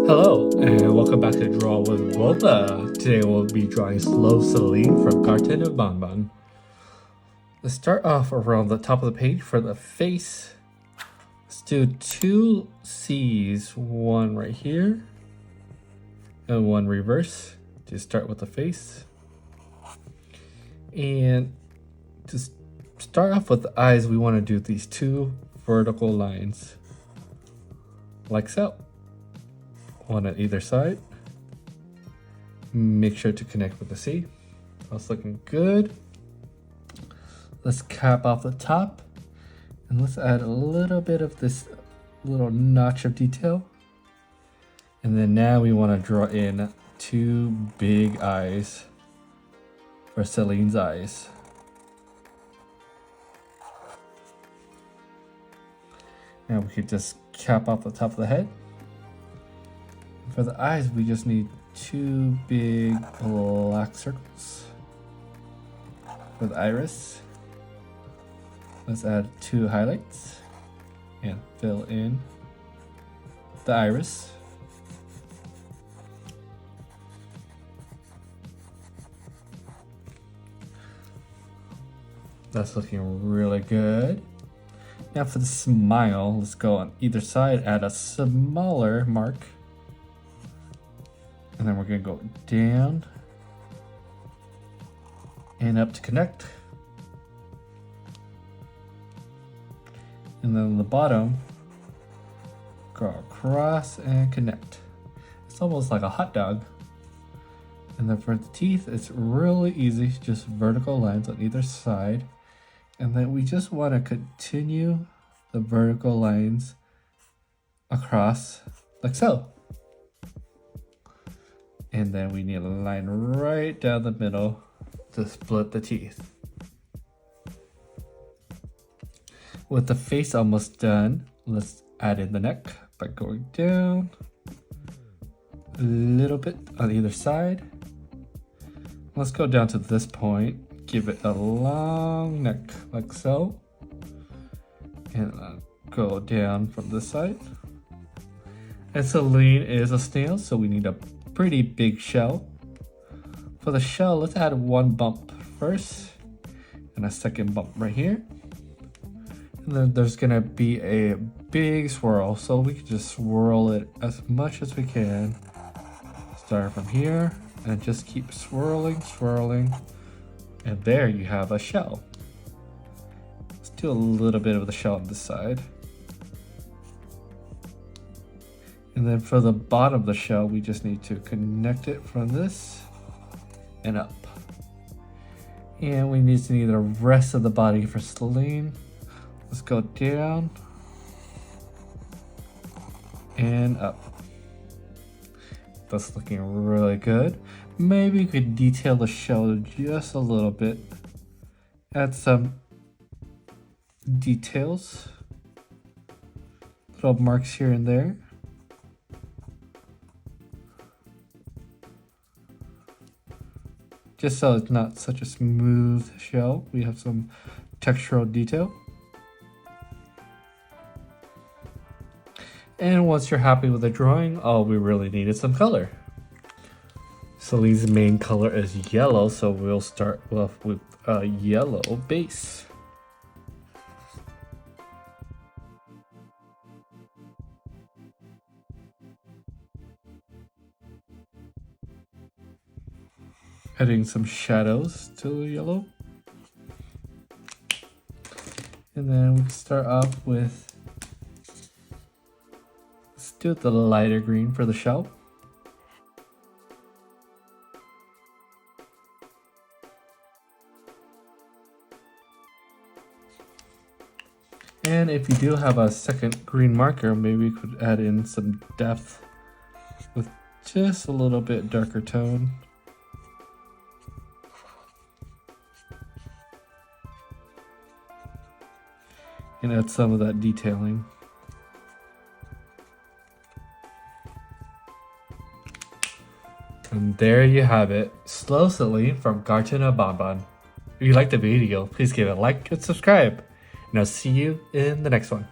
Hello, and welcome back to Draw with Boba. Today we'll be drawing SLOW SELINE from Garten of Banban. Let's start off around the top of the page for the face. Let's do two C's, one right here and one reverse to start with the face. And to start off with the eyes, we want to do these two vertical lines like so. One on either side. Make sure to connect with the C. That's looking good. Let's cap off the top and let's add a little bit of this little notch of detail. And then now we want to draw in two big eyes for Seline's eyes. Now we could just cap off the top of the head. For the eyes, we just need two big black circles. For the iris, let's add two highlights and fill in the iris. That's looking really good. Now for the smile, let's go on either side, add a smaller mark. And then we're going to go down and up to connect. And then on the bottom, go across and connect. It's almost like a hot dog. And then for the teeth, it's really easy, just vertical lines on either side. And then we just want to continue the vertical lines across like so. And then we need a line right down the middle to split the teeth. With the face almost done, let's add in the neck by going down a little bit on either side. Let's go down to this point, give it a long neck like so, and go down from this side. And Seline is a snail, so we need a pretty big shell. For the shell, let's add one bump first and a second bump right here. And then there's gonna be a big swirl, so we can just swirl it as much as we can. Start from here and just keep swirling, swirling. And there you have a shell. Let's do a little bit of the shell on this side. And then for the bottom of the shell, we just need to connect it from this and up. And we need the rest of the body for Seline. Let's go down and up. That's looking really good. Maybe we could detail the shell just a little bit. Add some details. Little marks here and there. Just so it's not such a smooth shell, we have some textural detail. And once you're happy with the drawing, all we really need is some color. Seline's main color is yellow, so we'll start off with a yellow base. Adding some shadows to the yellow. And then we can start off with, let's do the lighter green for the shell. And if you do have a second green marker, maybe we could add in some depth with just a little bit darker tone. And add some of that detailing. And there you have it, SLOW SELINE from Garten of Banban. If you liked the video, please give it a like and subscribe. And I'll see you in the next one.